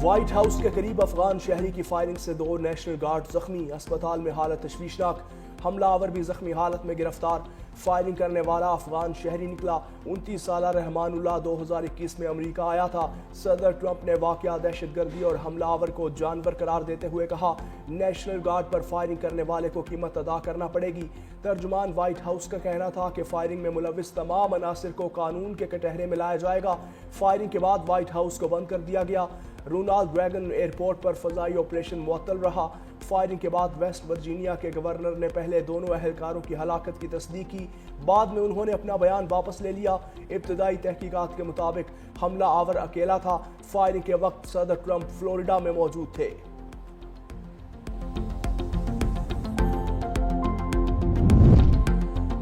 White house کے قریب افغان شہری کی فائرنگ سے 2 نیشنل گارڈ زخمی، اسپتال میں حالت تشویشناک، حملہ آور بھی زخمی حالت میں گرفتار۔ فائرنگ کرنے والا افغان شہری نکلا۔ 29 سالہ رحمان اللہ 2021 میں امریکہ آیا تھا۔ صدر ٹرمپ نے واقعہ دہشت گردی اور حملہ آور کو جانور قرار دیتے ہوئے کہا، نیشنل گارڈ پر فائرنگ کرنے والے کو قیمت ادا کرنا پڑے گی۔ ترجمان وائٹ ہاؤس کا کہنا تھا کہ فائرنگ میں ملوث تمام عناصر کو قانون کے کٹہرے میں لایا جائے گا۔ فائرنگ کے بعد وائٹ ہاؤس کو بند کر دیا گیا۔ رونالڈ ریگن ایئرپورٹ پر فضائی آپریشن معطل رہا۔ فائرنگ کے بعد ویسٹ ورجینیا کے گورنر نے پہلے دونوں اہلکاروں کی ہلاکت کی تصدیق کی، بعد میں انہوں نے اپنا بیان واپس لے لیا۔ ابتدائی تحقیقات کے مطابق حملہ آور اکیلا تھا۔ فائرنگ کے وقت صدر ٹرمپ فلوریڈا میں موجود تھے۔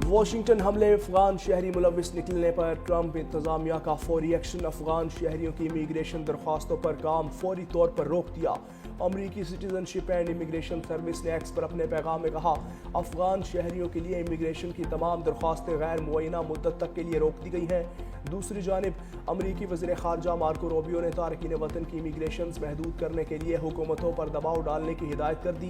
واشنگٹن حملے افغان شہری ملوث نکلنے پر ٹرمپ انتظامیہ کا فوری ایکشن، افغان شہریوں کی امیگریشن درخواستوں پر کام فوری طور پر روک دیا۔ امریکی citizen ship and immigration service نے ایکس پر اپنے پیغام میں کہا، افغان شہریوں کے لیے امیگریشن کی تمام درخواستیں غیر معینہ مدت تک کے لیے روک دی گئی ہیں۔ دوسری جانب امریکی وزیر خارجہ مارکو روبیو نے تارکین وطن کی امیگریشنز محدود کرنے کے لیے حکومتوں پر دباؤ ڈالنے کی ہدایت کر دی۔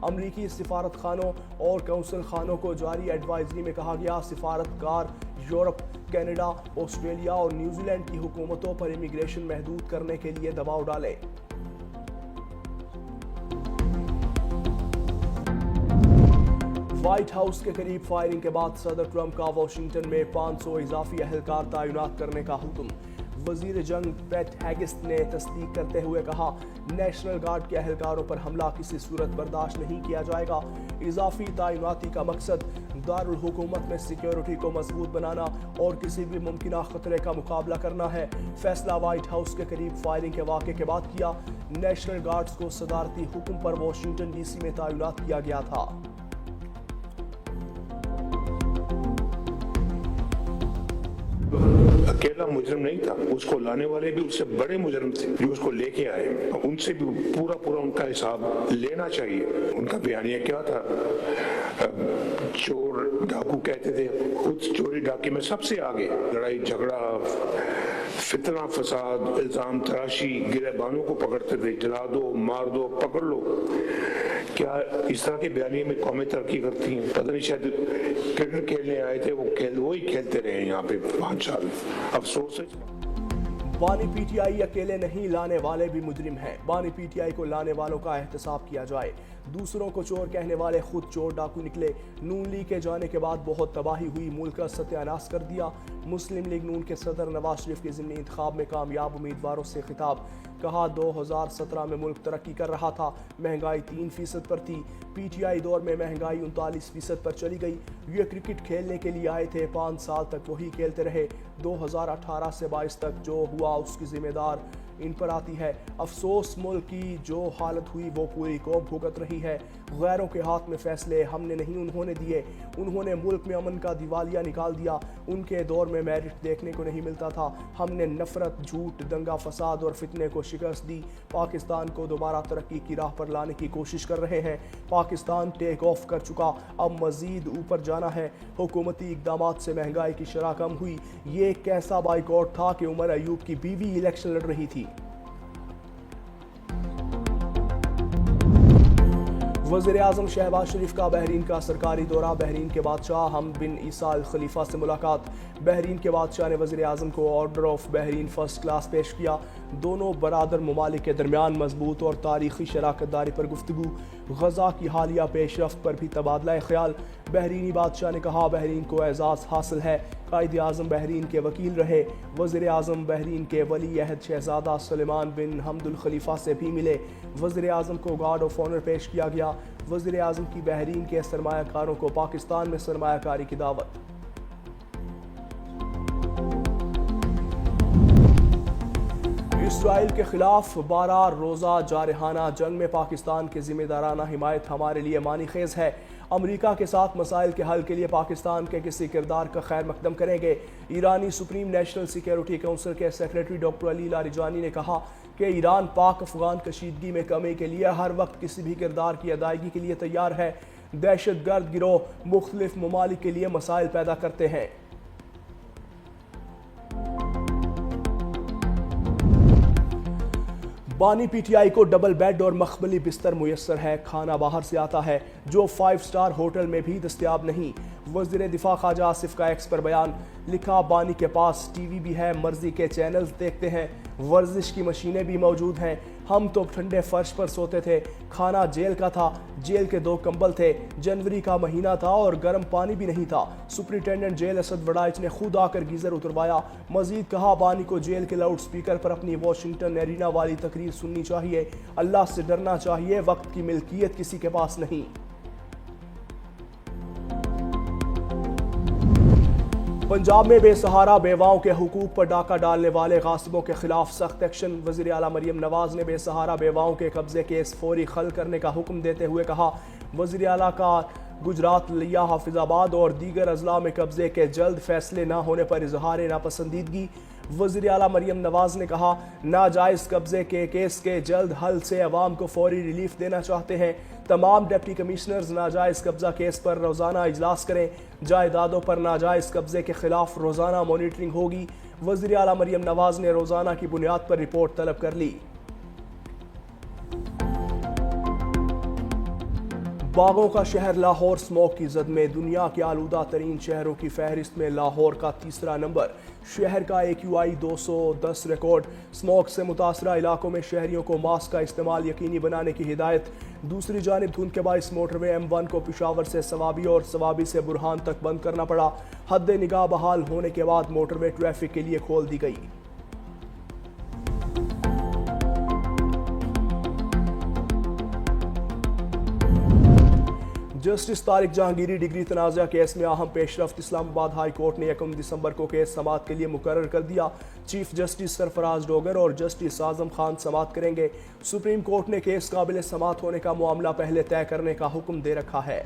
امریکی سفارت خانوں اور قونصل خانوں کو جاری ایڈوائزری میں کہا گیا، سفارتکار یورپ، کینیڈا، آسٹریلیا اور نیوزی لینڈ کی حکومتوں پر امیگریشن محدود کرنے کے لیے دباؤ ڈالیں۔ وائٹ ہاؤس کے قریب فائرنگ کے بعد صدر ٹرمپ کا واشنگٹن میں 500 اضافی اہلکار تعینات کرنے کا حکم۔ وزیر جنگ پیٹ ہیگسٹ نے تصدیق کرتے ہوئے کہا، نیشنل گارڈ کے اہلکاروں پر حملہ کسی صورت برداشت نہیں کیا جائے گا۔ اضافی تعیناتی کا مقصد دارالحکومت میں سیکیورٹی کو مضبوط بنانا اور کسی بھی ممکنہ خطرے کا مقابلہ کرنا ہے۔ فیصلہ وائٹ ہاؤس کے قریب فائرنگ کے واقعے کے بعد کیا۔ نیشنل گارڈز کو صدارتی حکم پر واشنگٹن ڈی سی میں تعینات کیا گیا تھا۔ اکیلا مجرم نہیں تھا، اس کو لانے والے بھی اس سے بڑے مجرم تھے جو اس کو لے کے آئے، ان سے بھی پورا ان کا حساب لینا چاہیے۔ ان کا بیانیہ کیا تھا؟ چور ڈاکو کہتے تھے، خود چوری ڈاکے میں سب سے آگے، لڑائی جھگڑا، فتنہ فساد، الزام تراشی، گرہبانوں کو پکڑتے تھے، جلا دو، مار دو، پکڑ لو۔ کیا اس طرح کے بیانیے میں قومیں ترقی کرتی ہیں؟ پتہ نہیں، شاید کرکٹ کھیلنے آئے تھے، وہی کھیلتے رہے یہاں پہ 5 سال۔ افسوس ہے۔ بانی پی ٹی آئی اکیلے نہیں، لانے والے بھی مجرم ہیں۔ بانی پی ٹی آئی کو لانے والوں کا احتساب کیا جائے۔ دوسروں کو چور کہنے والے خود چور ڈاکو نکلے۔ نون لیگ کے جانے کے بعد بہت تباہی ہوئی، ملک کا ستیہ ناش کر دیا۔ مسلم لیگ نون کے صدر نواز شریف کے ضمنی انتخاب میں کامیاب امیدواروں سے خطاب، کہا 2017 میں ملک ترقی کر رہا تھا، مہنگائی 3% پر تھی، پی ٹی آئی دور میں مہنگائی 39% پر چلی گئی۔ یہ کرکٹ کھیلنے کے لیے آئے تھے، 5 سال تک وہی کھیلتے رہے، 2018 سے 22 تک جو ہوا اس کی ذمہ دار ان پر آتی ہے۔ افسوس، ملک کی جو حالت ہوئی وہ پوری قوم بھگت رہی ہے۔ غیروں کے ہاتھ میں فیصلے ہم نے نہیں، انہوں نے دیے۔ انہوں نے ملک میں امن کا دیوالیہ نکال دیا۔ ان کے دور میں میرٹ دیکھنے کو نہیں ملتا تھا۔ ہم نے نفرت، جھوٹ، دنگا فساد اور فتنے کو شکست دی۔ پاکستان کو دوبارہ ترقی کی راہ پر لانے کی کوشش کر رہے ہیں۔ پاکستان ٹیک آف کر چکا، اب مزید اوپر جانا ہے۔ حکومتی اقدامات سے مہنگائی کی شرح کم ہوئی۔ یہ ایک کیسا بائیکاٹ تھا کہ عمر ایوب کی بیوی الیکشن لڑ رہی تھی۔ وزیر اعظم شہباز شریف کا بحرین کا سرکاری دورہ، بحرین کے بادشاہ حمد بن عیسیٰ الخلیفہ سے ملاقات۔ بحرین کے بادشاہ نے وزیر اعظم کو order of Bahrain first class پیش کیا۔ دونوں برادر ممالک کے درمیان مضبوط اور تاریخی شراکت داری پر گفتگو، غزہ کی حالیہ پیش رفت پر بھی تبادلہ خیال۔ بحرینی بادشاہ نے کہا، بحرین کو اعزاز حاصل ہے، قائد اعظم بحرین کے وکیل رہے۔ وزیر اعظم بحرین کے ولی عہد شہزادہ سلمان بن حمد الخلیفہ سے بھی ملے۔ وزیر اعظم کو گارڈ آف آنر پیش کیا گیا۔ وزیر اعظم کی بحرین کے سرمایہ کاروں کو پاکستان میں سرمایہ کاری کی دعوت۔ اسرائیل کے خلاف 12 روزہ جارحانہ جنگ میں پاکستان کی ذمہ دارانہ حمایت ہمارے لیے معنی خیز ہے۔ امریکہ کے ساتھ مسائل کے حل کے لیے پاکستان کے کسی کردار کا خیر مقدم کریں گے۔ ایرانی سپریم نیشنل سیکیورٹی کونسل کے سیکریٹری ڈاکٹر علی لاریجانی نے کہا کہ ایران پاک افغان کشیدگی میں کمی کے لیے ہر وقت کسی بھی کردار کی ادائیگی کے لیے تیار ہے۔ دہشت گرد گروہ مختلف ممالک کے لیے مسائل پیدا کرتے ہیں۔ بانی پی ٹی آئی کو ڈبل بیڈ اور مخملی بستر میسر ہے، کھانا باہر سے آتا ہے جو 5 سٹار ہوٹل میں بھی دستیاب نہیں۔ وزیر دفاع خواجہ آصف کا ایکس پر بیان، لکھا بانی کے پاس ٹی وی بھی ہے، مرضی کے چینلز دیکھتے ہیں، ورزش کی مشینیں بھی موجود ہیں، ہم تو ٹھنڈے فرش پر سوتے تھے، کھانا جیل کا تھا، جیل کے 2 کمبل تھے، جنوری کا مہینہ تھا اور گرم پانی بھی نہیں تھا۔ سپرنٹینڈنٹ جیل اسد وڑائچ نے خود آ کر گیزر اتروایا۔ مزید کہا بانی کو جیل کے لاؤڈ سپیکر پر اپنی واشنگٹن ایرینا والی تقریر سننی چاہیے، اللہ سے ڈرنا چاہیے، وقت کی ملکیت کسی کے پاس نہیں۔ پنجاب میں بے سہارا بیواؤں کے حقوق پر ڈاکہ ڈالنے والے غاصبوں کے خلاف سخت ایکشن۔ وزیر اعلیٰ مریم نواز نے بے سہارا بیواؤں کے قبضے کیس فوری حل کرنے کا حکم دیتے ہوئے کہا، وزیر اعلیٰ کا گجرات، لیا، حافظ آباد اور دیگر اضلاع میں قبضے کے جلد فیصلے نہ ہونے پر اظہار ناپسندیدگی۔ وزیر اعلیٰ مریم نواز نے کہا، ناجائز قبضے کے کیس کے جلد حل سے عوام کو فوری ریلیف دینا چاہتے ہیں۔ تمام ڈپٹی کمشنرز ناجائز قبضہ کیس پر روزانہ اجلاس کریں، جائیدادوں پر ناجائز قبضے کے خلاف روزانہ مانیٹرنگ ہوگی۔ وزیر اعلیٰ مریم نواز نے روزانہ کی بنیاد پر رپورٹ طلب کر لی۔ باغوں کا شہر لاہور اسموگ کی زد میں، دنیا کے آلودہ ترین شہروں کی فہرست میں لاہور کا تیسرا نمبر۔ شہر کا AQI 210 ریکارڈ۔ اسموگ سے متاثرہ علاقوں میں شہریوں کو ماسک کا استعمال یقینی بنانے کی ہدایت۔ دوسری جانب دھند کے باعث موٹر وے M1 کو پشاور سے صوابی اور صوابی سے برہان تک بند کرنا پڑا۔ حد نگاہ بحال ہونے کے بعد موٹر وے ٹریفک کے لیے کھول دی گئی۔ جسٹس طارق جہانگیری ڈگری تنازعہ کیس میں اہم پیش رفت۔ اسلام آباد ہائی کورٹ نے 1 دسمبر کو کیس سماعت کے لیے مقرر کر دیا۔ چیف جسٹس سرفراز ڈوگر اور جسٹس اعظم خان سماعت کریں گے۔ سپریم کورٹ نے کیس قابل سماعت ہونے کا معاملہ پہلے طے کرنے کا حکم دے رکھا ہے۔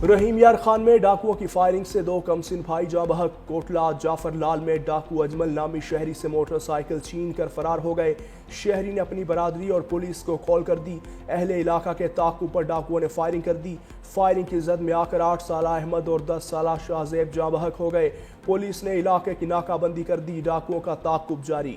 رحیم یار خان میں ڈاکوؤں کی فائرنگ سے 2 کمسن بھائی جاں بحق۔ کوٹلہ جعفر لال میں ڈاکو اجمل نامی شہری سے موٹر سائیکل چھین کر فرار ہو گئے۔ شہری نے اپنی برادری اور پولیس کو کال کر دی۔ اہل علاقہ کے تعاقب پر ڈاکوؤں نے فائرنگ کر دی۔ فائرنگ کی زد میں آ کر 8 سالہ احمد اور 10 سالہ شاہ زیب جاں بحق ہو گئے۔ پولیس نے علاقے کی ناکہ بندی کر دی، ڈاکوؤں کا تعاقب جاری۔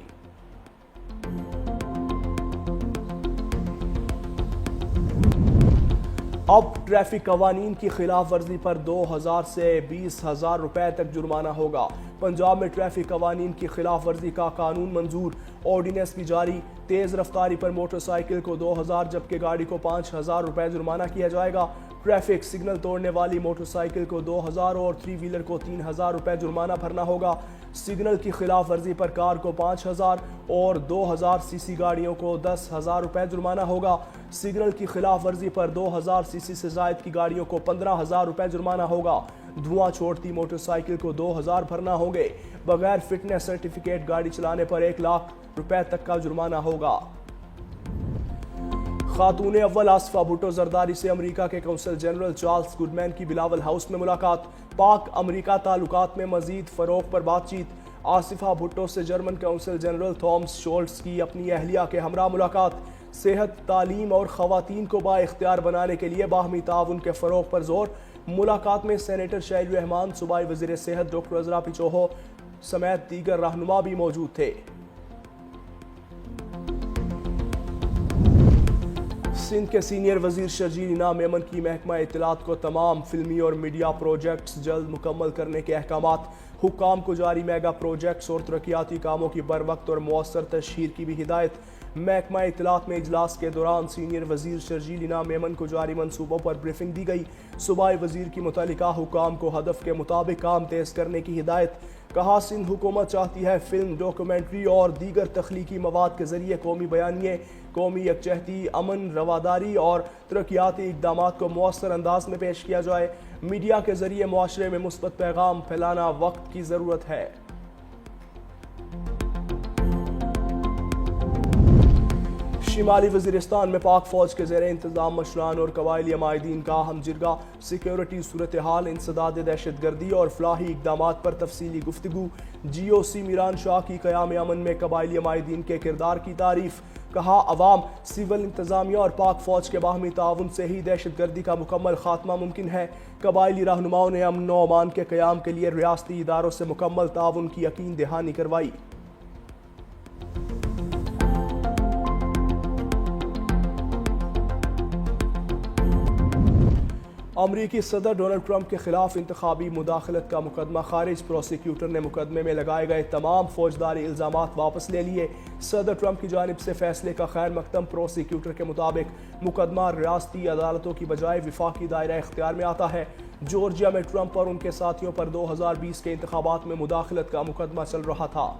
اب ٹریفک قوانین کی خلاف ورزی پر 2000 سے 20,000 روپے تک جرمانہ ہوگا۔ پنجاب میں ٹریفک قوانین کی خلاف ورزی کا قانون منظور، آرڈیننس بھی جاری۔ تیز رفتاری پر موٹر سائیکل کو 2000 جبکہ گاڑی کو 5000 روپے جرمانہ کیا جائے گا۔ ٹریفک سگنل توڑنے والی موٹر سائیکل کو 2000 اور 3 ویلر کو 3000 روپے جرمانہ بھرنا ہوگا۔ سگنل کی خلاف ورزی پر کار کو 5000 اور 2000 سی سی گاڑیوں کو 10,000 روپے جرمانہ ہوگا۔ سگنل کی خلاف ورزی پر 2000 سی سی سے زائد کی گاڑیوں کو 15,000 روپے جرمانہ ہوگا۔ دھواں چھوڑتی موٹر سائیکل کو 2000 بھرنا ہوں گے۔ بغیر فٹنس سرٹیفکیٹ گاڑی چلانے پر 1 لاکھ روپے تک کا جرمانہ ہوگا۔ خاتون اول آصفہ بھٹو زرداری سے امریکہ کے قونصل جنرل چارلس گڈمین کی بلاول ہاؤس میں ملاقات۔ پاک امریکہ تعلقات میں مزید فروغ پر بات چیت۔ آصفہ بھٹو سے جرمن قونصل جنرل تھامس شولٹز کی اپنی اہلیہ کے ہمراہ ملاقات۔ صحت، تعلیم اور خواتین کو با اختیار بنانے کے لیے باہمی تعاون کے فروغ پر زور۔ ملاقات میں سینیٹر شیل رحمان، صوبائی وزیر صحت ڈاکٹر عذرا پچوہو سمیت دیگر رہنما بھی موجود تھے۔ سندھ کے سینئر وزیر شرجیل انعام میمن کی محکمہ اطلاعات کو تمام فلمی اور میڈیا پروجیکٹس جلد مکمل کرنے کے احکامات۔ حکام کو جاری میگا پروجیکٹس اور ترقیاتی کاموں کی بروقت اور مؤثر تشہیر کی بھی ہدایت۔ محکمہ اطلاعات میں اجلاس کے دوران سینئر وزیر شرجیل انعام میمن کو جاری منصوبوں پر بریفنگ دی گئی۔ صوبائی وزیر کی متعلقہ حکام کو ہدف کے مطابق کام تیز کرنے کی ہدایت۔ کہا سندھ حکومت چاہتی ہے فلم، ڈاکیومنٹری اور دیگر تخلیقی مواد کے ذریعے قومی بیانیے، قومی یکجہتی، امن، رواداری اور ترقیاتی اقدامات کو مؤثر انداز میں پیش کیا جائے۔ میڈیا کے ذریعے معاشرے میں مثبت پیغام پھیلانا وقت کی ضرورت ہے۔ شمالی وزیرستان میں پاک فوج کے زیر انتظام مشران اور قبائلی عمائدین کا ہم جرگہ، سیکیورٹی صورتحال، انسداد دہشت گردی اور فلاحی اقدامات پر تفصیلی گفتگو۔ جی او سی میران شاہ کی قیام امن میں قبائلی عمائدین کے کردار کی تعریف، کہا عوام، سول انتظامیہ اور پاک فوج کے باہمی تعاون سے ہی دہشت گردی کا مکمل خاتمہ ممکن ہے۔ قبائلی رہنماؤں نے امن و امان کے قیام کے لیے ریاستی اداروں سے مکمل تعاون کی یقین دہانی کروائی۔ امریکی صدر ڈونلڈ ٹرمپ کے خلاف انتخابی مداخلت کا مقدمہ خارج۔ پروسیکیوٹر نے مقدمے میں لگائے گئے تمام فوجداری الزامات واپس لے لیے۔ صدر ٹرمپ کی جانب سے فیصلے کا خیر مقدم۔ پروسیکیوٹر کے مطابق مقدمہ ریاستی عدالتوں کی بجائے وفاقی دائرہ اختیار میں آتا ہے۔ جورجیا میں ٹرمپ اور ان کے ساتھیوں پر 2020 کے انتخابات میں مداخلت کا مقدمہ چل رہا تھا۔